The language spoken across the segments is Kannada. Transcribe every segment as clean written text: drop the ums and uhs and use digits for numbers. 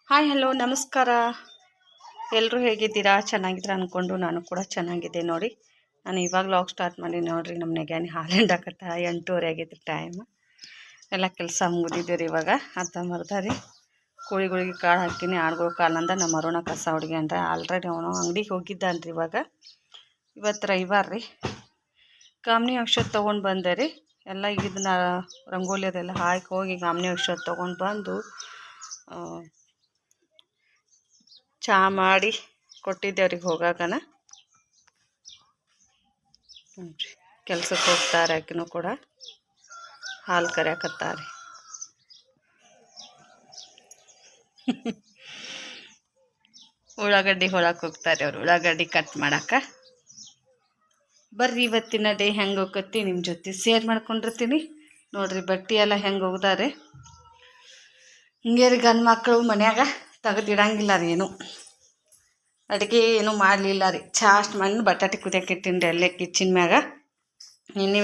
ಹಾಯ್ ಹಲೋ ನಮಸ್ಕಾರ. ಎಲ್ಲರೂ ಹೇಗಿದ್ದೀರಾ? ಚೆನ್ನಾಗಿದ್ದೀರಾ ಅಂದ್ಕೊಂಡು ನಾನು ಕೂಡ ಚೆನ್ನಾಗಿದ್ದೆ ನೋಡಿ. ನಾನು ಇವಾಗ ಲಾಗ್ ಸ್ಟಾರ್ಟ್ ಮಾಡಿ ನೋಡಿರಿ. ನಮ್ಮ ನೆಗ್ಯಾನಿ ಹಾಲು ಹಿಂಡಾಕತ್ತ 8:30 ಆಗೈತೆ ಟೈಮ್. ಎಲ್ಲ ಕೆಲಸ ಮುಗಿದಿದ್ದೀರಿ. ಇವಾಗ ಅರ್ಧ ಮರ್ದ ರೀ ಕೋಳಿಗಳಿಗೆ ಕಾಳು ಹಾಕಿನಿ. ಆಡುಗಳು ಕಾಲಂದ ನಮ್ಮ ಅರುಣ ಕಸ ಹುಡುಗ್ಯಾನ್ರಿ. ಆಲ್ರೆಡಿ ಅವನು ಅಂಗಡಿಗೆ ಹೋಗಿದ್ದಾನ್ರಿ. ಇವತ್ತು ರವಿವಾರ ರೀ. ಕಾಮನಿ ಔಷಧ ತೊಗೊಂಡು ಬಂದೆ ರೀ. ಎಲ್ಲ ಇದನ್ನ ರಂಗೋಲಿ ಅದೆಲ್ಲ ಹಾಕಿ ಹೋಗಿ ಕಾಮನಿ ಔಷಧ ತೊಗೊಂಡು ಬಂದು ಚಹಾ ಮಾಡಿ ಕೊಟ್ಟಿದ್ದೆ ಅವ್ರಿಗೆ ಹೋಗಾಕನ. ನೋಡ್ರಿ ಕೆಲ್ಸಕ್ಕೆ ಹೋಗ್ತಾರೆ. ಆಕಿನೂ ಕೂಡ ಹಾಲು ಕರಿಯಾಕತ್ತಾರೆ. ಉಳ್ಳಾಗಡ್ಡಿ ಹೊಳಕ್ಕೆ ಹೋಗ್ತಾರೆ ಅವರು. ಉಳ್ಳಾಗಡ್ಡಿ ಕಟ್ ಮಾಡಕ್ಕೆ. ಬರ್ರಿ ಇವತ್ತಿನ ಡೇ ಹೆಂಗೆ ಹೋಗತ್ತಿ ನಿಮ್ಮ ಜೊತೆ ಶೇರ್ ಮಾಡ್ಕೊಂಡಿರ್ತೀನಿ ನೋಡ್ರಿ. ಬಟ್ಟೆ ಎಲ್ಲ ಹೆಂಗೆ ಹೋಗ್ದಾರೆ ಹಿಂಗೆ ರೀ. ಗಂಡು ಮಕ್ಕಳು ಮನ್ಯಾಗ ತೆಗೆದಿಡಂಗಿಲ್ಲ ರೀ. ಏನು ಅಡುಗೆ ಏನೂ ಮಾಡಲಿಲ್ಲ ರೀ. ಚಹಾ ಅಷ್ಟು ಮಾಡಿ ಬಟಾಟೆ ಕುದಿಯಕ್ಕೆ ಇಟ್ಟಿನಿ ರೀ ಅಲ್ಲೇ ಕಿಚನ್ ಮ್ಯಾಗ.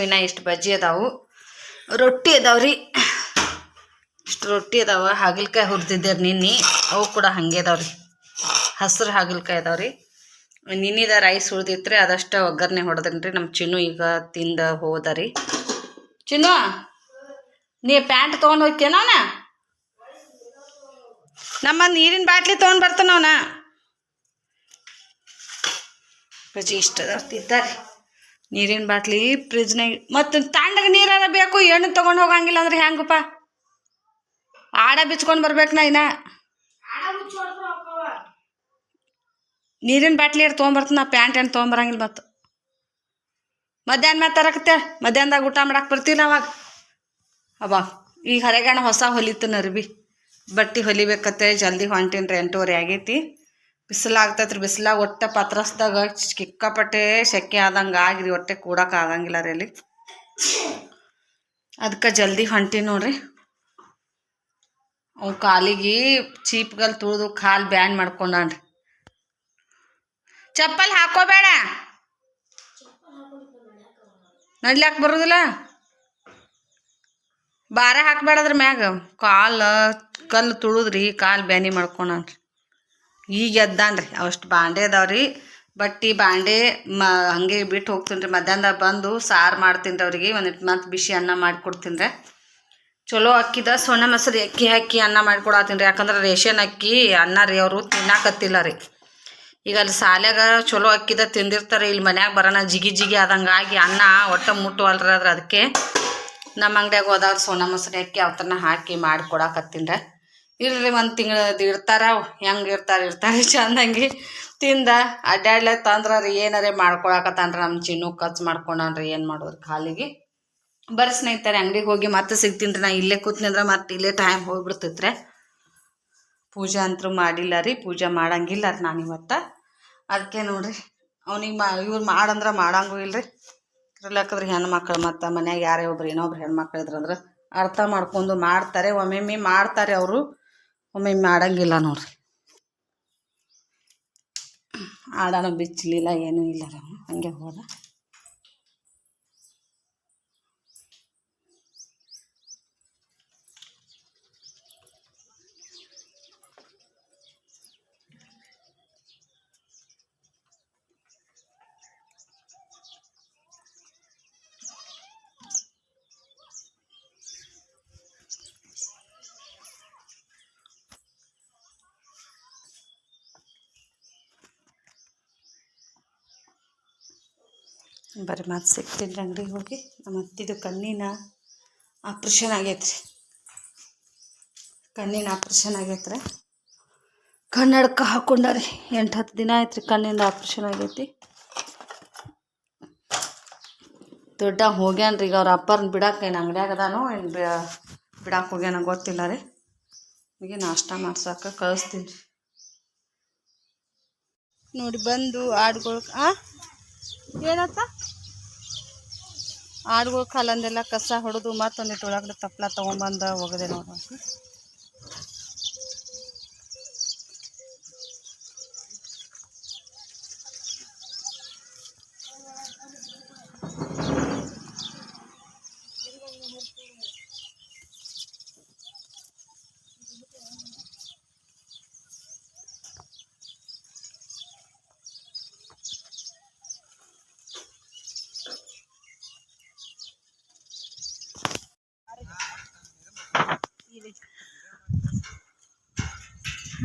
ವಿನ ಇಷ್ಟು ಬಜ್ಜಿ ಅದಾವು, ರೊಟ್ಟಿ ಅದಾವ್ರಿ. ಇಷ್ಟು ರೊಟ್ಟಿ ಅದಾವ. ಹಾಗಲಕಾಯಿ ಹುರಿದಿದ್ದೆ ನಿನ್ನೆ, ಅವು ಕೂಡ ಹಾಗೆ ಅದಾವ್ರಿ. ಹಸಿರು ಹಾಗಲಕಾಯಿ ಅದಾವ್ರಿ. ನಿನ್ನಿದ ರೈಸ್ ಉಳ್ದಿತ್ರಿ, ಅದಷ್ಟು ಒಗ್ಗರಣೆ ಹೊಡೆದ್ರಿ ರೀ. ನಮ್ಮ ಚಿನ್ನು ಈಗ ತಿಂದ ಹೋದ ರೀ. ಚಿನ್ನು, ನೀ ಪ್ಯಾಂಟ್ ತೊಗೊಂಡು ಹೋಗ್ತೇನವನ? ನಮ್ಮ ನೀರಿನ ಬಾಟ್ಲಿ ತೊಗೊಂಡು ಬರ್ತಾನವನ. ಬಜ್ಜಿ ಇಷ್ಟ ತಿಂತಾರೆ. ನೀರಿನ ಬಾಟ್ಲಿ ಫ್ರಿಜ್ನಾಗ. ಮತ್ತು ತಣ್ಣಗೆ ನೀರಾರ ಬೇಕು. ಏನು ತೊಗೊಂಡು ಹೋಗಂಗಿಲ್ಲ ಅಂದ್ರೆ ಹೆಂಗಪ್ಪ? ಆಡ ಬಿಚ್ಕೊಂಡು ಬರ್ಬೇಕು. ನಾ ಇನ್ನ ನೀರಿನ ಬಾಟ್ಲಿ ತೊಗೊಂಬರ್ತೀನಿ. ನಾ ಪ್ಯಾಂಟ್ ಏನು ತೊಗೊಂಬರಂಗಿಲ್ಲ. ಮತ್ತು ಮಧ್ಯಾಹ್ನ ಮ್ಯಾಗ ತರಕತ್ತೆ. ಮಧ್ಯಾಹ್ನದಾಗ ಊಟ ಮಾಡಕ್ಕೆ ಬರ್ತಿಲ್ಲ ಅವಾಗ. ಈಗ ಹರೆಗಣ ಹೊಸ ಹೊಲಿತನ ಅರ್ಬಿ ಬಟ್ಟೆ ಹೊಲಿಬೇಕತ್ತೆ. ಜಲ್ದಿ ಹೊಂಟೀನಿ ರೀ. 8:30 ಆಗೈತಿ. ಬಿಸಿಲಾಗ್ತೈತ್ರಿ. ಬಿಸಿಲಾಗ ಒಟ್ಟೆ ಪತ್ರಸ್ದಾಗ ಸಿಕ್ಕಾಪಟ್ಟೆ ಸೆಕೆ ಆದಂಗೆ ಆಗಿರಿ. ಒಟ್ಟೆ ಕೂಡಕ್ಕೆ ಆಗಂಗಿಲ್ಲ ರೀ ಅಲ್ಲಿ. ಅದಕ್ಕೆ ಜಲ್ದಿ ಹೊಂಟೀನಿ ನೋಡ್ರಿ. ಅವು ಕಾಲಿಗೆ ಚೀಪ್ಗಲ್ಲಿ ತುಳಿದು ಕಾಲು ಬ್ಯಾನ್ ಮಾಡ್ಕೊಂಡಾನ್ರಿ. ಚಪ್ಪಲ್ ಹಾಕೋಬೇಡ, ನಡ್ಲಾಕ್ ಬರೋದಿಲ್ಲ. ಬಾರ ಹಾಕ್ಬೇಡದ್ರ ಮ್ಯಾಗ. ಕಲ್ಲು ತುಳಿದ್ರಿ ಕಾಲು ಬ್ಯಾನಿ ಮಾಡ್ಕೊಂಡಾನ್ರಿ. ಈಗ ಎದ್ದಾನ್ರಿ. ಅವಷ್ಟು ಬಾಂಡೆ ಅದಾವ್ರಿ. ಬಟ್ಟೆ ಬಾಂಡೆ ಹಂಗೆ ಬಿಟ್ಟು ಹೋಗ್ತೀನಿ ರೀ. ಮಧ್ಯಾಹ್ನದಾಗ ಬಂದು ಸಾರು ಮಾಡ್ತೀನಿ ರೀ ಅವ್ರಿಗೆ. ಒಂದಿಟ್ಟು ಮತ್ತು ಬಿಸಿ ಅನ್ನ ಮಾಡಿಕೊಡ್ತೀನಿ ರೀ. ಚಲೋ ಅಕ್ಕಿದ ಸೊನ್ನ ಮೊಸರು ಅಕ್ಕಿ ಹಾಕಿ ಅನ್ನ ಮಾಡಿಕೊಡತ್ತೀನಿ ರೀ. ಯಾಕಂದ್ರೆ ರೇಷನ್ ಅಕ್ಕಿ ಅನ್ನ ರೀ ಅವರು ತಿನ್ನಾಕತ್ತಿಲ್ಲ ರೀ. ಈಗ ಅಲ್ಲಿ ಶಾಲ್ಯಾಗ ಚಲೋ ಅಕ್ಕಿದ ತಿಂದಿರ್ತಾರೆ. ಇಲ್ಲಿ ಮನ್ಯಾಗ ಬರೋಣ ಜಿಗಿ ಜಿಗಿ ಆದಂಗೆ ಆಗಿ ಅನ್ನ ಒಟ್ಟು ಮುಟ್ಟುವಲ್ರಿ. ಅದ್ರ ಅದಕ್ಕೆ ನಮ್ಮ ಅಂಗಡಿಯಾಗ ಹೋದಾಗ ಸೋನ ಮೊಸರು ಅಕ್ಕಿ ಅವತ್ತನ್ನ ಹಾಕಿ ಮಾಡಿ ಕೊಡಾಕತ್ತೀನಿ ರೀ. ಇಲ್ರಿ ಒಂದು ತಿಂಗಳದ್ದು ಇರ್ತಾರೆ. ಹೆಂಗೆ ಇರ್ತಾರೆ ಚಂದಂಗೆ ತಿಂದ ಅಡ್ಡಾಡ್ಲತ್ತಂದ್ರೆ ರೀ ಏನಾರೇ ಮಾಡ್ಕೊಳಕತ್ತಾನ್ರಿ. ನಮ್ಮ ಚಿನ್ನು ಖರ್ಚು ಮಾಡ್ಕೊಂಡಾನ್ರಿ. ಏನು ಮಾಡೋರು ಖಾಲಿಗೆ. ಬರ್ರಿ ಸ್ನೇಹಿತರೆ, ಅಂಗಡಿಗೆ ಹೋಗಿ ಮತ್ತೆ ಸಿಗ್ತೀನಿ ರೀ. ನಾ ಇಲ್ಲೇ ಕೂತ್ನಿ ಅಂದ್ರೆ ಮತ್ತೆ ಇಲ್ಲೇ ಟೈಮ್ ಹೋಗ್ಬಿಡ್ತೈತ್ರಿ. ಪೂಜೆ ಅಂತೂ ಮಾಡಿಲ್ಲ ರೀ. ಪೂಜೆ ಮಾಡಂಗಿಲ್ಲ ರೀ ನಾನು ಇವತ್ತು. ಅದಕ್ಕೆ ನೋಡ್ರಿ ಅವ್ನಿಗೆ ಇವ್ರು ಮಾಡಂದ್ರೆ ಮಾಡಂಗೂ ಇಲ್ರಿ. ಇರ್ಲಾಕಂದ್ರೆ ಹೆಣ್ಮಕ್ಳು ಮತ್ತು ಮನ್ಯಾಗ ಯಾರೇ ಒಬ್ರು ಏನೊಬ್ರು ಹೆಣ್ಮಕ್ಳು ಇದ್ರಂದ್ರೆ ಅರ್ಥ ಮಾಡ್ಕೊಂಡು ಮಾಡ್ತಾರೆ. ಒಮ್ಮೊಮ್ಮೆ ಮಾಡ್ತಾರೆ ಅವರು, ಒಮ್ಮೊಮ್ಮೆ ಮಾಡಂಗಿಲ್ಲ ನೋಡ್ರಿ. ಆಡೋಣ ಬಿಚ್ಚಲಿಲ್ಲ, ಏನೂ ಇಲ್ಲ ರೀ. ಹಂಗೆ ಹೋದ. ಬರೀ ಮತ್ತೆ ಸಿಗ್ತೀನಿ ಅಂಗಡಿಗೆ ಹೋಗಿ. ನಮ್ಮ ಅತ್ತಿದು ಕಣ್ಣಿನ ಆಪ್ರೇಷನ್ ಆಗೈತೆ ರೀ. ಕಣ್ಣಿನ ಆಪ್ರೇಷನ್ ಆಗೈತೆ ರೀ. ಕನ್ನಡಕ ಹಾಕ್ಕೊಂಡಾರಿ. 8-10 ದಿನ ಆಯ್ತು ರೀ ಕಣ್ಣಿಂದ ಆಪ್ರೇಷನ್ ಆಗೈತಿ. ದೊಡ್ಡ ಹೋಗ್ಯಾನ ರೀ. ಈಗ ಅವ್ರ ಅಪ್ಪರ್ನ ಬಿಡಕ್ಕೆ ಏನು ಅಂಗಡಿಯಾಗ ಅದಾನೋ ಏನು ಬಿಡಕ್ಕೆ ಹೋಗ್ಯಾನ ಗೊತ್ತಿಲ್ಲ ರೀ. ಈಗ ನಾಷ್ಟ ಮಾಡ್ಸಕ್ಕೆ ಕಳಿಸ್ತೀನಿ ರೀ. ನೋಡಿ ಬಂದು ಆಡುಗಳು ಏನತ್ತ ಆಡುಗಳು ಕಾಲಂದೆಲ್ಲ ಕಸ ಹೊಡೆದು ಮತ್ತೊಂದಿಟ್ಟು ಒಳಗಡೆ ತಪ್ಪಲ ತೊಗೊಂಬಂದು ಹೋಗದೆ ನೋಡ್ರಿ.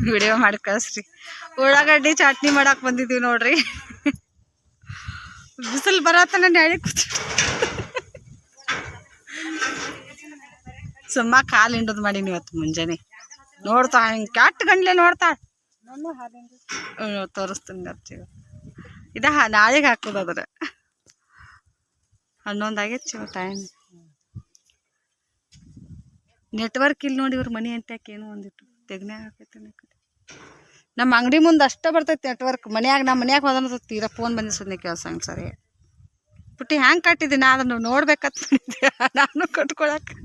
ವಿಡಿಯೋ ಮಾಡಿ ಕಳಿಸ್ರಿ. ಉಳ್ಳಾಗಡ್ಡಿ ಚಟ್ನಿ ಮಾಡಕ್ಕೆ ಬಂದಿದ್ದೀವಿ ನೋಡ್ರಿ. ಬಿಸಿಲು ಬರತ್ತ ನಾನು ಹೇಳಿ ಕೂತ ಸುಮ್ಮ ಕಾಲು ಹಿಂಡೋದು ಮಾಡೀನಿ ಇವತ್ತು ಮುಂಜಾನೆ. ನೋಡ್ತಾ ಹಿಂಗೆ ಕೆಟ್ಟ ಗಂಡ್ಲೆ ನೋಡ್ತಾ ತೋರಿಸ್ತೀನಿ ಅಚ್ಚಿ. ನಾಳೆಗೆ ಹಾಕೋದು ಅದ್ರ 11 ಆಗೈತಿ ಟೈಮ್. ನೆಟ್ವರ್ಕ್ ಇಲ್ಲಿ ನೋಡಿ ಇವ್ರ ಮನೆ ಅಂತ್ಯಾಕೆ ಏನು ಒಂದಿಟ್ಟು ತೆಗ್ನ್ಯಾಗ ಹಾಕೈತೆ. ನಮ್ಮ ಅಂಗಡಿ ಮುಂದೆ ಅಷ್ಟೇ ಬರ್ತೈತಿ ನೆಟ್ವರ್ಕ್. ನಮ್ಮ ಮನ್ಯಾಗ ಹೋದ ತೀರಾ ಫೋನ್ ಬಂದು ಸುಮ್ಮನೆ ಕೇಳ್ಸಂಗೆ ಸರಿ. ಪುಟ್ಟಿ ಹ್ಯಾಂಗೆ ಕಟ್ಟಿದ್ದೀನಿ ಅದನ್ನು ನೋಡ್ಬೇಕಂತ ನಾನು ಕಟ್ಕೊಳಕ್ಕೆ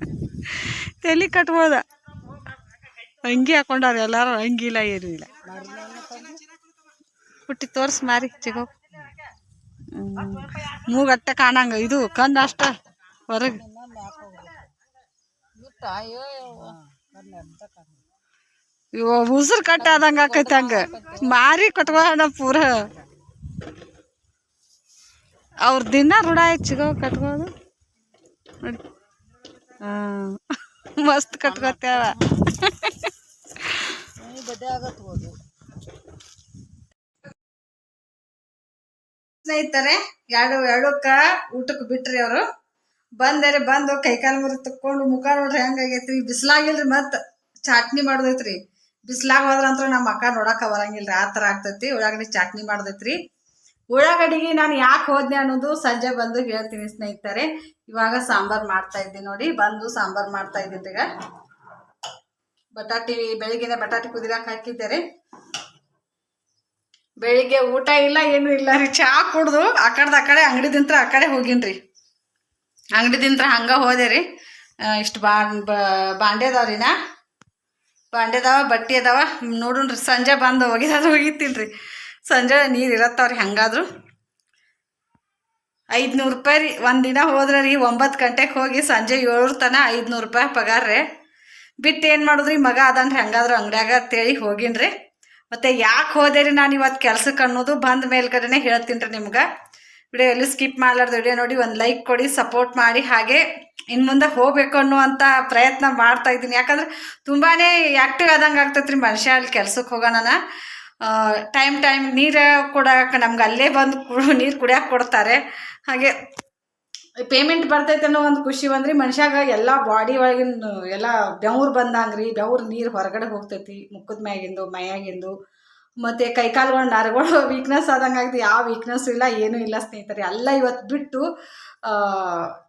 ತಲೆ ಕಟ್ಬೋದ. ಅಂಗಿ ಹಾಕೊಂಡಾರ ಎಲ್ಲಾರು, ಅಂಗಿಲ್ಲ ಏನೂ ಇಲ್ಲ. ಪುಟ್ಟಿ ತೋರ್ಸ್ ಮಾರಿ ಚಿಗೋ. ಮೂಗಟ್ಟ ಕಾಣಂಗ, ಇದು ಕಣ್ಣು ಅಷ್ಟ ಹೊರಗೆ. ಉಸಿರು ಕಟ್ಟ ಆದಂಗ ಆಕೈತಿ ಹಂಗ ಮಾರಿ ಕಟ್ಕೋಣ ಪೂರ. ಅವ್ರ ದಿನ ರೂಢ ಆಯ್ತು ಚಿಗೋ ಕಟ್ಕೋದು. ಮಸ್ತ್ ಕಟ್ಕೋತೇವ. ಸ್ನೇಹಿತರೆ, ಎರಡಕ್ಕ ಊಟಕ್ಕೆ ಬಿಟ್ರಿ ಅವರು. ಬಂದು ಕೈಕಾಲು ಮುರಿ ತಕ್ಕೊಂಡು ಮುಖ ನೋಡ್ರಿ ಹೆಂಗಾಗೈತ್ರಿ. ಬಿಸಿಲಾಗಿಲ್ರಿ, ಮತ್ ಚಾಟ್ನಿ ಮಾಡೋದೈತ್ರಿ. ಬಿಸಿಲಾಗ ಹೋದ್ರಂತ್ರ ನಮ್ಮ ಅಕ್ಕ ನೋಡಕ್ಕ ಬರಂಗಿಲ್ರಿ, ಆ ಥರ ಆಗ್ತೈತಿ. ಉಳ್ಳಾಗಡ್ಡಿ ಚಾಟ್ನಿ ಮಾಡೋದೈತ್ರಿ. ಉಳ್ಳಾಗಡ್ಡಿಗೆ ನಾನು ಯಾಕೆ ಹೋದ್ನೆ ಅನ್ನೋದು ಸಂಜೆ ಬಂದು ಹೇಳ್ತೀನಿ ಸ್ನೇಹಿತರೆ. ಇವಾಗ ಸಾಂಬಾರ್ ಮಾಡ್ತಾ ಇದ್ದೀನಿ ನೋಡಿ. ಸಾಂಬಾರ್ ಮಾಡ್ತಾ ಇದ್ದೀನಿ. ಈಗ ಬೆಳಿಗ್ಗೆ ಬಟಾಟಿ ಕುದಿರಾಕ್ ಹಾಕಿದ್ದಾರೆ. ಬೆಳಿಗ್ಗೆ ಊಟ ಇಲ್ಲ ಏನು ಇಲ್ಲ ರೀ. ಚಾ ಕುಡ್ದು ಆ ಕಡೆ ಅಂಗಡಿದಿಂತ್ರ ಆ ಕಡೆ ಹೋಗಿನ್ರಿ. ಅಂಗಡಿದಿಂತ್ರ ಹಂಗ ಹೋದೆ ರೀ. ಇಷ್ಟು ಬಾಂಡೆ ಅದಾವ್ರಿನ, ಬಾಂಡೆ ಅದಾವ, ಬಟ್ಟೆ ಅದಾವ. ನೋಡುನ್ರಿ ಸಂಜೆ ಬಂದು ಹೋಗಿತೀನಿ ರೀ. ಸಂಜೆ ನೀರು ಇರತ್ತವ್ರಿ. ಹಂಗಾದ್ರು 500 ರೂಪಾಯಿ ರೀ. ಒಂದಿನ ಹೋದ್ರೆ ರೀ 9 ಗಂಟೆಗೆ ಹೋಗಿ ಸಂಜೆ 7 ತನ 500 ರೂಪಾಯಿ ಪಗಾರ ರೀ. ಬಿಟ್ಟು ಏನು ಮಾಡಿದ್ರಿ, ಮಗ ಅದನ್ರಿ ಹಂಗಾದ್ರು ಅಂಗಡ್ಯಾಗ ಅಂತೇಳಿ ಹೋಗಿನ್ರಿ. ಮತ್ತು ಯಾಕೆ ಹೋದೆ ರೀ ನಾನು ಇವತ್ತು ಕೆಲ್ಸಕ್ಕೆ ಅನ್ನೋದು ಬಂದ ಮೇಲ್ಗಡೆನೆ ಹೇಳ್ತೀನಿ ರೀ ನಿಮ್ಗೆ. ವಿಡಿಯೋ ಎಲ್ಲಿ ಸ್ಕಿಪ್ ಮಾಡಲಾರ್ದು ವಿಡಿಯೋ ನೋಡಿ, ಒಂದು ಲೈಕ್ ಕೊಡಿ, ಸಪೋರ್ಟ್ ಮಾಡಿ. ಹಾಗೆ ಇನ್ನು ಮುಂದೆ ಹೋಗ್ಬೇಕು ಅನ್ನುವಂಥ ಪ್ರಯತ್ನ ಮಾಡ್ತಾ ಇದ್ದೀನಿ. ಯಾಕಂದ್ರೆ ತುಂಬಾ ಆ್ಯಕ್ಟಿವ್ ಆದಂಗೆ ಆಗ್ತೈತೆ ರೀ ಮನುಷ್ಯ. ಅಲ್ಲಿ ಕೆಲ್ಸಕ್ಕೆ ಹೋಗೋಣ ಟೈಮ್ ನೀರು ಕೊಡಕ್ಕೆ ನಮ್ಗೆ ಅಲ್ಲೇ ಬಂದು ನೀರು ಕುಡಿಯೋಕೆ ಕೊಡ್ತಾರೆ. ಹಾಗೆ ಪೇಮೆಂಟ್ ಬರ್ತೈತೆ ಅನ್ನೋ ಒಂದು ಖುಷಿ ಬಂದ್ರಿ ಮನುಷ್ಯಾಗ. ಎಲ್ಲ ಬಾಡಿ ಒಳಗಿನ ಎಲ್ಲ ಬೆವ್ರು ಬಂದಂಗೆ ರೀ. ಬೆವ್ರು ನೀರು ಹೊರಗಡೆ ಹೋಗ್ತೈತಿ ಮುಖದ ಮ್ಯಾಗಿಂದು, ಮೈಯಾಗಿಂದು. ಮತ್ತು ಕೈಕಾಲುಗಳು ನರಗಳು ವೀಕ್ನೆಸ್ ಆದಂಗೆ ಆಗ್ತದೆ. ಯಾವ ವೀಕ್ನೆಸ್ಸು ಇಲ್ಲ, ಏನೂ ಇಲ್ಲ ಸ್ನೇಹಿತರೆ. ಎಲ್ಲ ಇವತ್ತು ಬಿಟ್ಟು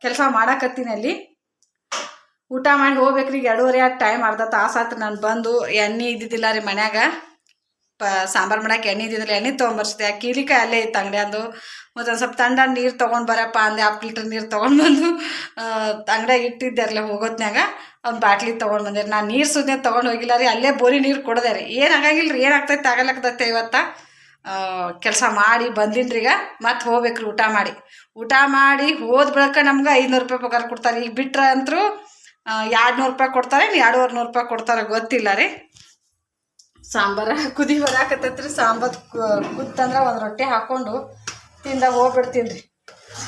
ಕೆಲಸ ಮಾಡಕತ್ತೀನಿ. ಅಲ್ಲಿ ಊಟ ಮಾಡಿ ಹೋಗ್ಬೇಕ್ರಿ. 2:30 ಟೈಮ್, ಅರ್ಧ ತಾಸು ಆತು ನಾನು ಬಂದು. ಎಣ್ಣೆ ಇದ್ದಿದ್ದಿಲ್ಲ ರೀ ಮನ್ಯಾಗ. ಸಾಂಬಾರು ಮಾಡಕ್ಕೆ ಎಣ್ಣೆ ಇದ್ದಿದ್ದಿಲ್ಲ. ಎಣ್ಣೆ ತೊಗೊಂಬರ್ಸಿದೆ. ಕೀಲಿಕಾಯಿ ಅಲ್ಲೇ ಇತ್ತು ಅಂಗಡಿಯಂದು. ಮತ್ತು ಒಂದು ಸ್ವಲ್ಪ ತಂಡ ನೀರು ತೊಗೊಂಡು ಬರಪ್ಪ ಅಂದೆ. 10 ಲೀಟ್ರ್ ನೀರು ತೊಗೊಂಡು ಬಂದು ಅಂಗಡಿಯಾಗ ಇಟ್ಟಿದ್ದೆ ಅಲ್ಲೇ ಹೋಗೋತ್ನಾಗ. ಒಂದು ಬಾಟ್ಲಿ ತೊಗೊಂಡು ಬಂದೆ. ನಾನು ನೀರು ಸುಮ್ಮನೆ ತೊಗೊಂಡು ಹೋಗಿಲ್ಲ ರೀ. ಅಲ್ಲೇ ಬೋರಿ ನೀರು ಕೊಡದೆ ರೀ. ಏನು ಆಗಂಗಿಲ್ಲ ರೀ, ಏನಾಗ್ತೈತೆ ಆಗಲಕ್ಕತ್ತೆ. ಇವತ್ತು ಕೆಲಸ ಮಾಡಿ ಬಂದಿನಿ ರೀ. ಈಗ ಮತ್ತೆ ಹೋಗ್ಬೇಕ್ರಿ ಊಟ ಮಾಡಿ ಹೋದ ಬಳಿಕ ನಮ್ಗೆ 500 ರೂಪಾಯಿ ಪಗಾರ ಕೊಡ್ತಾರೆ. ಈಗ ಬಿಟ್ರೆ ಅಂತರೂ 200 ರೂಪಾಯಿ ಕೊಡ್ತಾರೆ, 200-250 ರೂಪಾಯಿ ಕೊಡ್ತಾರೆ, ಗೊತ್ತಿಲ್ಲ ರೀ. ಸಾಂಬಾರು ಕುದಿ ಬರಾಕತ್ತೈತ್ರಿ. ಸಾಂಬಾರು ಕುತ್ತಂದ್ರೆ ಒಂದು ರೊಟ್ಟಿ ಹಾಕ್ಕೊಂಡು ತಿಂದ ಹೋಗ್ಬಿಡ್ತೀನಿ ರೀ.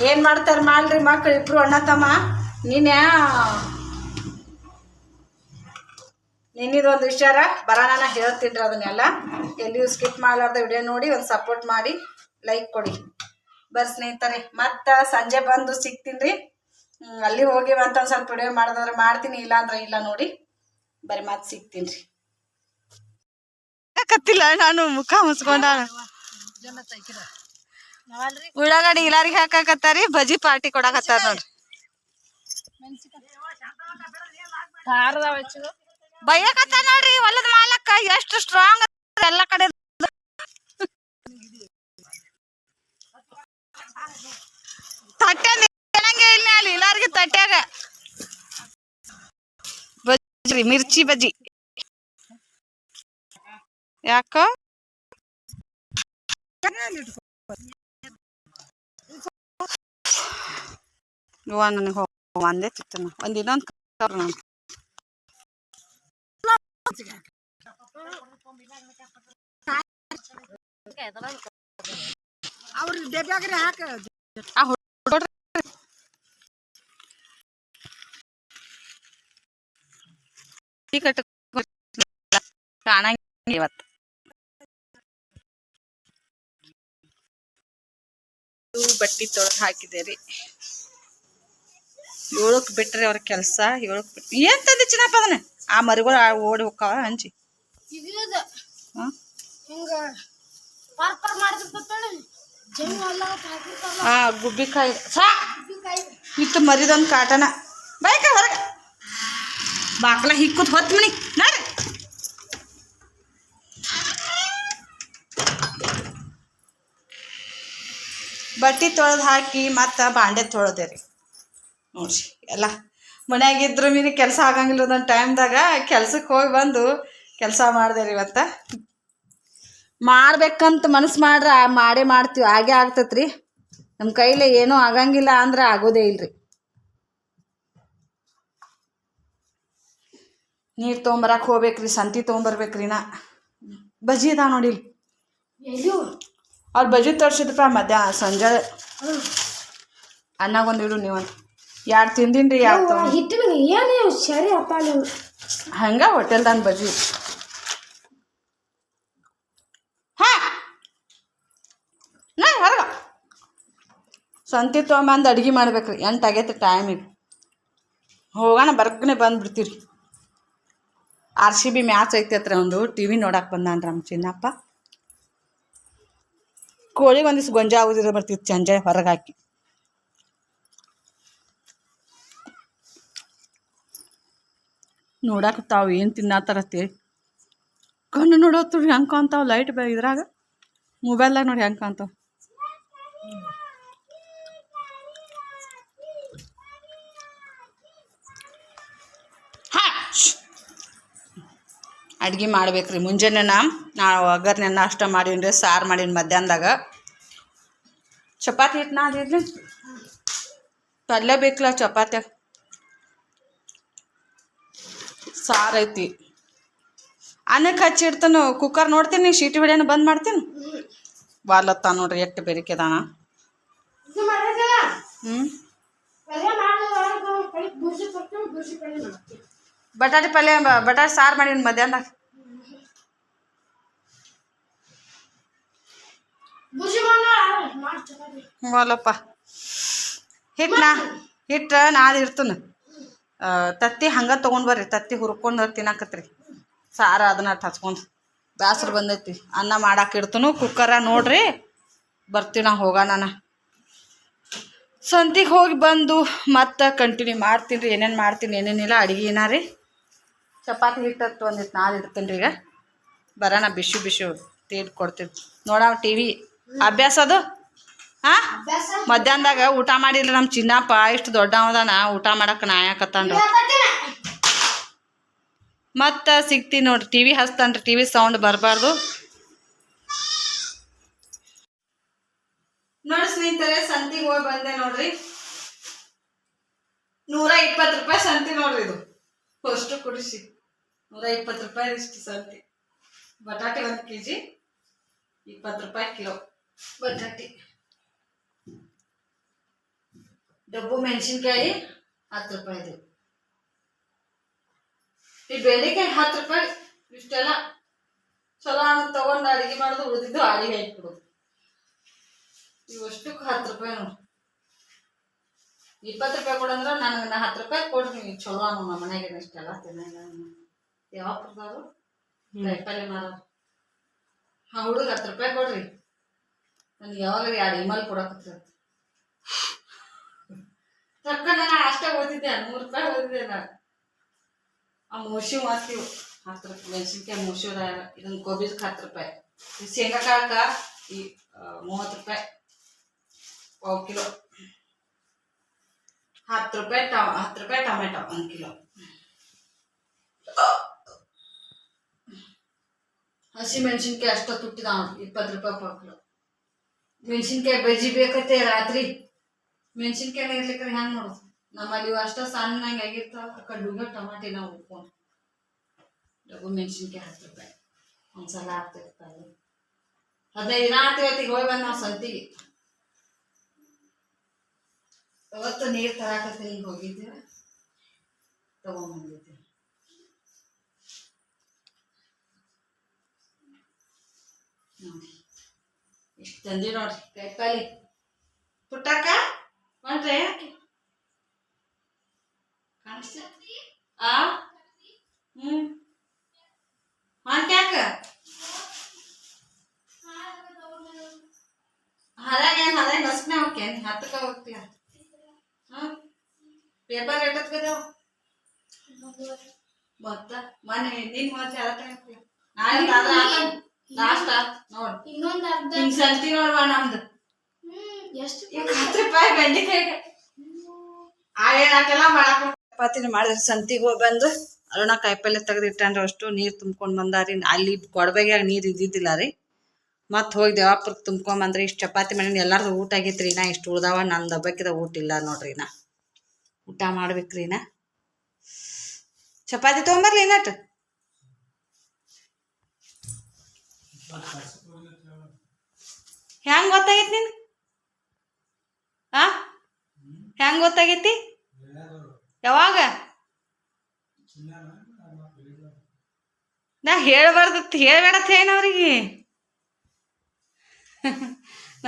ಏನು ಮಾಡ್ತಾರೆ ಮಾಡ್ರಿ ಮಕ್ಳು ಇಬ್ಬರು ಅಣ್ಣ ತಮ್ಮ. ನಿನ್ನಿದೊಂದು ವಿಚಾರ ಬರೋಣ ಹೇಳ್ತೀನಿ ರೀ. ಅದನ್ನೆಲ್ಲ ಎಲ್ಲಿಯೂ ಸ್ಕಿಪ್ ಮಾಡಲಾರ್ದ ವಿಡಿಯೋ ನೋಡಿ ಒಂದು ಸಪೋರ್ಟ್ ಮಾಡಿ, ಲೈಕ್ ಕೊಡಿ. ಬರ್ರಿ ಸ್ನೇಹಿತರೆ, ಮತ್ತು ಸಂಜೆ ಬಂದು ಸಿಗ್ತೀನಿ ರೀ. ಅಲ್ಲಿ ಹೋಗಿ ಮತ್ತೆ ಒಂದು ಸ್ವಲ್ಪ ವಿಡಿಯೋ ಮಾಡೋದಾದ್ರೆ ಮಾಡ್ತೀನಿ, ಇಲ್ಲಾಂದ್ರೆ ಇಲ್ಲ ನೋಡಿ. ಬರೀ ಮತ್ತೆ ಸಿಗ್ತೀನಿ ರೀ. ಕತ್ತಿಲ್ಲ ನಾನು ಮುಖ ಮುಚ್ಕೊಂಡ. ಉಳ್ಳಾಗಡ್ಡಿ ಇಲಾರಿಗೆ ಹಾಕಾಕತ್ತಾರಿ, ಬಜಿ ಪಾರ್ಟಿ ಕೊಡಕತ್ತಾರ ನೋಡ್ರಿ. ಬೈಯಕತ್ತ ನೋಡ್ರಿ ಹೊಲದ ಮಾಲಕ್ಕ. ಎಷ್ಟು ಸ್ಟ್ರಾಂಗ್ ಎಲ್ಲ ಕಡೆ. ತಟ್ಟೆ ತಿನ್ನಂಗೆ ಇಲ್ಲ ಅಲ್ಲಿ ಇಲಾರಿಗೆ ತಟ್ಯಾಗ. ಬಜ್ರಿ, ಮಿರ್ಚಿ ಬಜ್ಜಿ. ಯಾಕ ನನಗೆ ಒಂದೇ ತಿತ್ತ ಒಂದು ಇನ್ನೊಂದು ನಾನು ಕಾಣ ಇವತ್ತು ಬಟ್ಟೆ ತೊಳೆದು ಹಾಕಿದೆ ರೀ. 7ಕ್ಕೆ ಬಿಟ್ರಿ ಅವ್ರ ಕೆಲಸ. 7ಕ್ಕೆ ಬಿಟ್ಟು ಏನು ತಂದೆ ಚಿನ್ನಪ್ಪ ಅದನ್ನ ಆ ಮರಿಗಳು ಓಡಿ ಹೋಗ್ತಾವ ಹಂಚಿ. ಗುಬ್ಬಿಕಾಯಿ ಇತ್ತು ಮರಿದೊಂದು ಕಾಟನ ಬೈಕ ಹೊರಗೆ ಬಾಕ್ಲ ಹಿಕ್ಕುತ್ ಹೊತ್ತು ಮನಿ ನೋಡ್ರಿ. ಬಟ್ಟೆ ತೊಳೆದು ಹಾಕಿ ಮತ್ತು ಬಾಂಡೆ ತೊಳೆದೆ ರೀ. ನೋಡ್ರಿ ಎಲ್ಲ ಮನ್ಯಾಗಿದ್ರು ಮೀರಿ ಕೆಲಸ ಆಗಂಗಿಲ್ಲ ಒಂದೊಂದು ಟೈಮ್ದಾಗ ಕೆಲ್ಸಕ್ಕೆ ಹೋಗಿ ಬಂದು ಕೆಲಸ ಮಾಡಿದೆ ರೀ. ಇವತ್ತು ಮಾಡ್ಬೇಕಂತ ಮನಸ್ಸು ಮಾಡ್ರೆ ಮಾಡೇ ಮಾಡ್ತೀವಿ, ಹಾಗೆ ಆಗ್ತೈತೆ ರೀ. ನಮ್ಮ ಕೈಲಿ ಏನೂ ಆಗಂಗಿಲ್ಲ ಅಂದ್ರೆ ಆಗೋದೇ ಇಲ್ರಿ. ನೀರು ತೊಗೊಂಬರಕ್ಕೆ ಹೋಗ್ಬೇಕ್ರಿ, ಸಂತಿ ತೊಗೊಂಬರ್ಬೇಕ್ರಿ. ಬಜ್ಜಿ ಇದಾವ ನೋಡಿ ಅವ್ರು ಬಜ್ಜಿ ತೋರಿಸಿದ್ರಪ್ಪ ಮಧ್ಯಾಹ್ನ ಸಂಜೆ. ಅನ್ನಾಗೊಂದು ಇಡು ನೀವಂತ 2 ತಿಂದಿನಿ ರೀ. 2 ಹಂಗೆ ಹೋಟೆಲ್ದಾನ ಬಜ್ಜಿ. ಹೊರಗ ಸಂತಿ ತೊಗೊಂಬಂದು ಅಡುಗೆ ಮಾಡ್ಬೇಕ್ರಿ. 8 ಆಗೈತೆ ಟೈಮಿಗೆ. ಹೋಗೋಣ ಬರ್ಗನೆ ಬಂದುಬಿಡ್ತೀವಿ. RCB match ಐತೈತ್ರಿ. ಒಂದು TV ನೋಡಕ್ಕೆ ಬಂದಾನ್ರಿ ನಮ್ಮ ಚಿನ್ನಪ್ಪ. ಕೋಳಿಗೆ ಒಂದಿವ್ಸ ಗೊಂಜಾ ಆಗೋದಿರ ಬರ್ತಿತ್ತು ಸಂಜೆ ಹೊರಗೆ ಹಾಕಿ. ನೋಡಕ್ಕೆ ತಾವು ಏನು ತಿನ್ನತ್ತಾರತ್ತೆ ಕಣ್ಣು ನೋಡೋತ್ರಿ ಹೆಂಗೆ ಕಾಣ್ತಾವ ಲೈಟ್ ಇದ್ರಾಗ ಮೊಬೈಲ್ದಾಗ ನೋಡಿ ಹೆಂಗೆ ಕಾಣ್ತಾವ. ಅಡ್ಗೆ ಮಾಡ್ಬೇಕ್ರಿ. ಮುಂಜಾನೆ ನಾವು ಒಗ್ಗರ್ನೆ ನಾಷ್ಟ ಮಾಡೀನಿ ರೀ. ಸಾರು ಮಾಡೀನಿ ಮಧ್ಯಾಹ್ನದಾಗ. ಚಪಾತಿ ಹಿಟ್ಟು ನಾದಿರ್ಲಿ ಪಲ್ಯ ಬೇಕಲ್ಲ ಚಪಾತ್ಯಾಗ. ಸಾರು ಐತಿ. ಅನ್ನಕ್ಕೆ ಹಚ್ಚಿಡ್ತಾನು ಕುಕ್ಕರ್ ನೋಡ್ತೀನಿ. ಶೀಟಿ ಹೊಡ್ಯಾನ ಬಂದ್ ಮಾಡ್ತೀನಿ. ಬಾಲತ್ತ ನೋಡ್ರಿ ಎಷ್ಟು ಬೆರಿಕೆದಾನ. ಬಟಾಟೆ ಪಲ್ಯ ಬಟಾಟೆ ಸಾರು ಮಾಡೀನಿ ಮಧ್ಯಾಹ್ನದಾಗ. ಹೋಲಪ್ಪ ಹಿಟ್ಟು ನಾದಿರ್ತನು. ತತ್ತಿ ಹಂಗೆ ತೊಗೊಂಡು ಬರ್ರಿ. ತತ್ತಿ ಹುರ್ಕೊಂಡು ತಿನ್ನಕತ್ರಿ. ಸಾರು ಅದನ್ನ ಹಚ್ಕೊಂಡು ಬೇಸ್ರು ಬಂದೈತಿ. ಅನ್ನ ಮಾಡಕ್ಕೆ ಇಡ್ತನು ಕುಕ್ಕರ ನೋಡ್ರಿ. ಬರ್ತೀವಿ ನಾವು ಹೋಗೋಣ. ಸಂತಿಗೆ ಹೋಗಿ ಬಂದು ಮತ್ತೆ ಕಂಟಿನ್ಯೂ ಮಾಡ್ತೀನಿ ರೀ. ಏನೇನು ಮಾಡ್ತೀನಿ ಏನೇನಿಲ್ಲ ಅಡುಗೆ ರೀ. ಚಪಾತಿ ಹಿಟ್ಟು ಒಂದಿತ್ತು ನಾದಿಡ್ತೀನಿ ರೀ. ಈಗ ಬರೋಣ ಬಿಸಿ ಬಿಸಿ ತೀಡ್ ಕೊಡ್ತೀವಿ. ನೋಡವ TV ಅಭ್ಯಾಸ ಅದು. ಮಧ್ಯಾಹ್ನದಾಗ ಊಟ ಮಾಡಿಲ್ಲ ನಮ್ಮ ಚಿನ್ನಪ್ಪ. ಇಷ್ಟು ದೊಡ್ಡವದಾನ ಊಟ ಮಾಡಕ್ಕೆ ನಾಯಕತ್ತಾನ್ರಿ. ಮತ್ತು ಸಿಗ್ತೀನಿ ನೋಡ್ರಿ. TV ಹಚ್ತಾನ್ರಿ. TV ಸೌಂಡ್ ಬರಬಾರ್ದು ನೋಡಿ ಸ್ನೇಹಿತರೆ. ಸಂತಿಗೆ ಹೋಗಿ ಬಂದೆ ನೋಡ್ರಿ. 120 ರೂಪಾಯಿ ಸಂತಿ ನೋಡ್ರಿ. ಇದು ಅಷ್ಟು ಕುಡಿಸಿ 120 ರೂಪಾಯಿ ಇಷ್ಟು ಸಂತಿ. ಬಟಾಟೆ 1 kg 20 ರೂಪಾಯಿ ಕಿಲೋ ಬಟಾಟೆ. ಡಬ್ಬು ಮೆಣಸಿನ್ಕಾಯಿ 10 ರೂಪಾಯಿದು. ಈ ಬೆಂಡೆಕಾಯಿ 10 ರೂಪಾಯಿ. ಇಷ್ಟೆಲ್ಲ ಚಲೋ ತಗೊಂಡು ಅಡುಗೆ ಮಾಡೋದು, ಉಳಿದಿದ್ದು ಅಡಿಗೆ ಹಾಕ್ಬಿಡೋದು. ಇವಷ್ಟಕ್ಕೆ 10 ರೂಪಾಯಿ ನೋಡಿ. 20 ರೂಪಾಯಿ ಕೊಡಂದ್ರೆ ನನಗೆ 10 ರೂಪಾಯಿ ಕೊಡ್ರಿ. ಚಲೋ ನಮ್ಮ ಮನೆಗೆ ಇಷ್ಟೆಲ್ಲ ತಿನ್ನಾಗ ಯಾವ ಕೊಡ್ತಾರು ಕಾಯಿಪಲ್ಲೆ ಮಾರೋದು. ಹುಡುಗ 10 ರೂಪಾಯಿ ಕೊಡ್ರಿ. ನನಗೆ ಯಾವಾಗ 2 ಇಮಲ್ ಕೊಡಕತ್ತ ತಕ್ಕ. ನಾನು ಅಷ್ಟೇ ಓದಿದ್ದೆ. 100 ರೂಪಾಯಿ ಓದಿದ್ದೆ ನಾನು. ಆ ಮೋಸಿವ್ ಮಾಡ್ತೀವಿ 10 ರೂಪಾಯಿ. ಮೆಣಸಿನ್ಕಾಯಿ ಮೋಸಿವ್. ಇದನ್ನ ಗೋಬಿಗೆ 10 ರೂಪಾಯಿ. ಈ ಶೇಂಗಾ ಕಾಳಕ್ಕ ಈ 30 ರೂಪಾಯಿ ಪಾವು ಕಿಲೋ. 10 ರೂಪಾಯಿ 10 ರೂಪಾಯಿ ಟೊಮೆಟೊ 1 ಕಿಲೋ. ಹಸಿ ಮೆಣಸಿನ್ಕಾಯಿ ಅಷ್ಟ ತುಟ್ಟಿದ 20 ರೂಪಾಯಿ ಪಾವು ಕಿಲೋ. ಮೆಣಸಿನ್ಕಾಯಿ ಬಜ್ಜಿ ಬೇಕತ್ತೆ ರಾತ್ರಿ. ಮೆಣಸಿನ್ಕಾಯಿ ಇರ್ಲಿಕ್ಕೆ ಹೆಂಗೆ ಮಾಡೋದು? ನಮ್ಮಲ್ಲಿ ಇವು ಅಷ್ಟ ಸಣ್ಣಂಗೆ ಆಗಿರ್ತಾವ. ಕಡ್ಡುಗ ಟಮಾಟಿ ನಾವು ಉಟ್ಕೊಂಡು ಡಬ್ಬು ಮೆಣಸಿನ್ಕಾಯಿ 10 ರೂಪಾಯಿ. ಒಂದ್ಸಲ ಆಗ್ತಿರ್ತಾವೆ 15 ದಿನ ಇವತ್ತಿಗೆ ಹೋಗಿ ಬಂದು ನಾವು ಸಂತಿಗೆ. ಅವತ್ತು ನೀರು ತರಾಕತ್ತೀನಿ ಹೋಗಿದ್ದೀವಿ. ತಗೊಂಡ್ಬಂದಿದ್ದೀವಿ. ನೋಡಿ ಇಷ್ಟು ತಂದಿ ನೋಡ್ರಿ ಕಾಯಿಪಲ್ಲೆ. ಪುಟ್ಟಕ್ಕ ಮಾಡ್ರೆ ಕಾಣಿಸ್ತೈತಿ ಆ ಮಾಡ್ಯಾಕ ಹದ ಬಸ್ನೇ ಹೋಗ್ತೇನೆ ಹತ್ತಕ್ಕ ಹೋಗ್ತೀಯ. ಪೇಪರ್ ಎಟ್ಟತ್ಕದೇವು ಮತ್ತ ಮನೆ ನಿನ್ ಮತ್ತೆ ನಾಳೆ ಲಾಸ್ಟ್ ನೋಡಿ ಹಿಂಗ್ ಸಂತಿ ನೋಡ್ವಾ ನಮ್ದು ಎಷ್ಟು 10 ರೂಪಾಯಿ ಬೆಂಡೆಕಾಯಿಗೆ ಆಳೇನಾಕೆಲ್ಲ ಮಾಡಾಕ ಚಪಾತಿನ ಮಾಡಿದ್ರೆ ಸಂತಿಗೆ ಹೋಗಿ ಬಂದು ಅರುಣ ಕಾಯಿಪಲ್ಲೆ ತೆಗೆದಿಟ್ಟಂದ್ರೆ ಅಷ್ಟು ನೀರು ತುಂಬ್ಕೊಂಡು ಬಂದಾರಿ. ಅಲ್ಲಿ ಕೊಡಬೆಗ್ಯಾಗ ನೀರು ಇದ್ದಿದ್ದಿಲ್ಲ ರೀ. ಮತ್ತೆ ಹೋಗಿ ದೇವಾಪುರಕ್ಕೆ ತುಂಬ್ಕೊಂಬಂದ್ರಿ. ಇಷ್ಟು ಚಪಾತಿ ಮನೆ ಎಲ್ಲಾರ್ದು ಊಟ ಆಗೈತ್ರಿ. ನಾ ಇಷ್ಟು ಉಳ್ದಾವ ನಂದು ಹಬ್ಬಕ್ಕಿದ ಊಟ ಇಲ್ಲ ನೋಡ್ರಿ. ನಾ ಊಟ ಮಾಡ್ಬೇಕ್ರಿ. ನಾ ಚಪಾತಿ ತೊಗೊಂಬರ್ಲಿ ನಟ್ ಹೆಂಗ್ ಗೊತ್ತಾಗೈತಿ ನೀನು ಹೆಂಗ್ ಗೊತ್ತಾಗೈತಿ ಯಾವಾಗ ನಾ ಹೇಳ್ಬಾರ್ದತ್ ಹೇಳ್ಬೇಡತ್ ಏನವ್ರಿಗೆ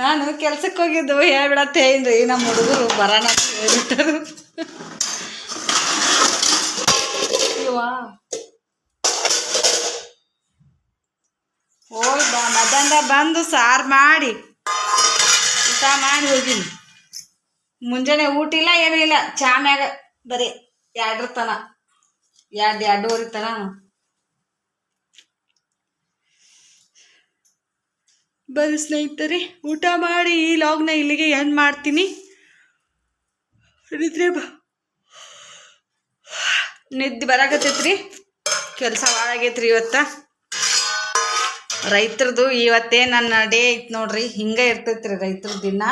ನಾನು ಕೆಲ್ಸಕ್ಕೆ ಹೋಗಿದ್ದು ಹೇಳ್ಬಿಡತ್ತೆ ಏನ್ರಿ ನಮ್ಮ ಹುಡುಗರು ಬರೋಣ ಹೇಳ್ಬಿಟ್ಟರು. ಹೋಗಿ ಮಧ್ಯಾಹ್ನ ಬಂದು ಸಾರು ಮಾಡಿ ಊಟ ಮಾಡಿ ಹೋಗಿನಿ. ಮುಂಜಾನೆ ಊಟ ಇಲ್ಲ ಏನೂ ಇಲ್ಲ. ಚಾ ಮ್ಯಾಗ ಬರೀ 2 ತನ 2-2:30 ತನ ಬರೀ ಸ್ನೇಹಿತರೆ ಊಟ ಮಾಡಿ ಈ ಲಾಗ್ನ ಇಲ್ಲಿಗೆ ಎಂಡ್ ಮಾಡ್ತೀನಿ. ನಿದ್ದೆ ಬರಾಕತ್ತೈತ್ರಿ. ಕೆಲಸ ಭಾಳ ಆಗೈತ್ರಿ ಇವತ್ತು. ರೈತರದು ಇವತ್ತೇ ನನ್ನ ಡೇ ಐತೆ ನೋಡ್ರಿ. ಹಿಂಗೆ ಇರ್ತೈತ್ರಿ ರೈತರ ದಿನ.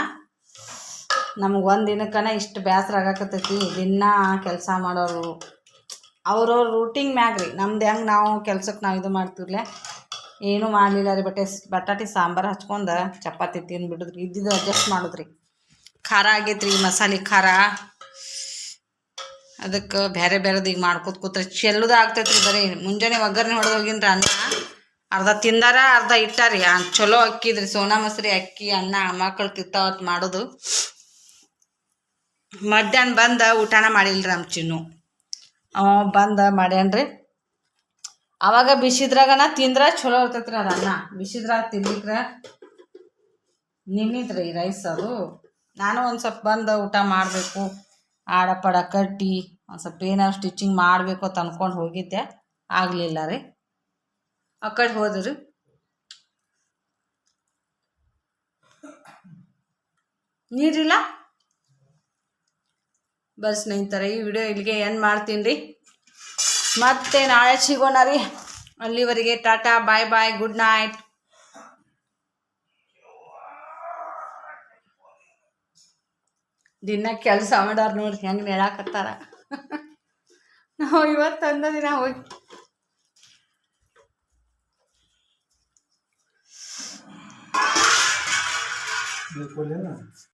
ನಮಗೆ ಒಂದು ದಿನಕ್ಕನ ಇಷ್ಟು ಬೇಸರ ಆಗಾಕತ್ತೈತಿ. ದಿನ ಕೆಲಸ ಮಾಡೋರು ಅವ್ರವ್ರ ರೂಟಿಂಗ್ ಮ್ಯಾಗ ರೀ. ನಮ್ದು ಹೆಂಗೆ ನಾವು ಕೆಲ್ಸಕ್ಕೆ ನಾವು ಇದು ಮಾಡ್ತಿರ್ಲೆ ಏನೂ ಮಾಡಲಿಲ್ಲ ರೀ. ಬಟಾಟಿ ಸಾಂಬಾರು ಹಚ್ಕೊಂಡು ಚಪಾತಿ ತಿಂದ್ಬಿಡುದ್ರಿ. ಇದ್ದಿದ್ದು ಅಡ್ಜಸ್ಟ್ ಮಾಡಿದ್ರಿ. ಖಾರ ಆಗೈತ್ರಿ ಮಸಾಲೆ ಖಾರ. ಅದಕ್ಕೆ ಬೇರೆ ಬೇರೆದು ಈಗ ಮಾಡ್ಕೊತ ಕೂತ್ರೆ ಚೆಲ್ಲುದು ಆಗ್ತೈತ್ರಿ. ಬರೀ ಮುಂಜಾನೆ ಒಗ್ಗರಣೆ ಹೊಡೆದು ಹೋಗಿನ್ರಿ. ಅನ್ನ ಅರ್ಧ ತಿಂದಾರ ಅರ್ಧ ಇಟ್ಟಾರಿ. ಚಲೋ ಅಕ್ಕಿದ್ರಿ. ಸೋನಾ ಮಸೂರಿ ಅಕ್ಕಿ ಅನ್ನ ಮಕ್ಕಳು ತಿಂತಾವತ್ತು ಮಾಡೋದು. ಮಧ್ಯಾಹ್ನ ಬಂದು ಊಟನ ಮಾಡಿಲ್ರಿ ನಮ್ಮ ಚಿನ್ನು. ಅವ ಬಂದು ಮಾಡ್ಯಾನ್ರಿ. ಅವಾಗ ಬಿಸಿದ್ರಾಗನ ತಿಂದ್ರೆ ಚಲೋ ಇರ್ತೈತ್ರಿ ಅದು ಅನ್ನ. ಬಿಸಿದ್ರಾಗ ತಿನ್ಲಿಕ್ರೆ ನಿನ್ನಿದ್ರಿ ರೈಸ್ ಅದು. ನಾನು ಒಂದು ಸ್ವಲ್ಪ ಬಂದು ಊಟ ಮಾಡಬೇಕು. ಆಡಪಡ ಕಟ್ಟಿ ಒಂದು ಸ್ವಲ್ಪ ಏನಾದ್ರು ಸ್ಟಿಚಿಂಗ್ ಮಾಡಬೇಕು ಅಂತ ಅಂದ್ಕೊಂಡು ಹೋಗಿದ್ದೆ. ಆಗಲಿಲ್ಲ ರೀ. ಆ ಕಡೆ ಹೋದ್ರಿ. ನೀರಿಲ್ಲ. ಬಸ್ ಸ್ನೇಹಿತರೆ ಈ ವಿಡಿಯೋ ಇಲ್ಲಿಗೆ ಎಂಡ್ ಮಾಡ್ತೀನಿ ರೀ. ಮತ್ತೆ ನಾಳೆ ಸಿಗೋಣ ರೀ. ಅಲ್ಲಿವರೆಗೆ ಟಾಟಾ ಬಾಯ್ ಬಾಯ್ ಗುಡ್ ನೈಟ್. ದಿನ ಕೆಲಸ ಮಾಡೋರು ನೋಡ್ರಿ ಹೆಂಗೆ ನೆಳಾಕತ್ತಾರ. ನಾವು ಇವತ್ತು ಅಂದ ದಿನ ಹೋಗಿ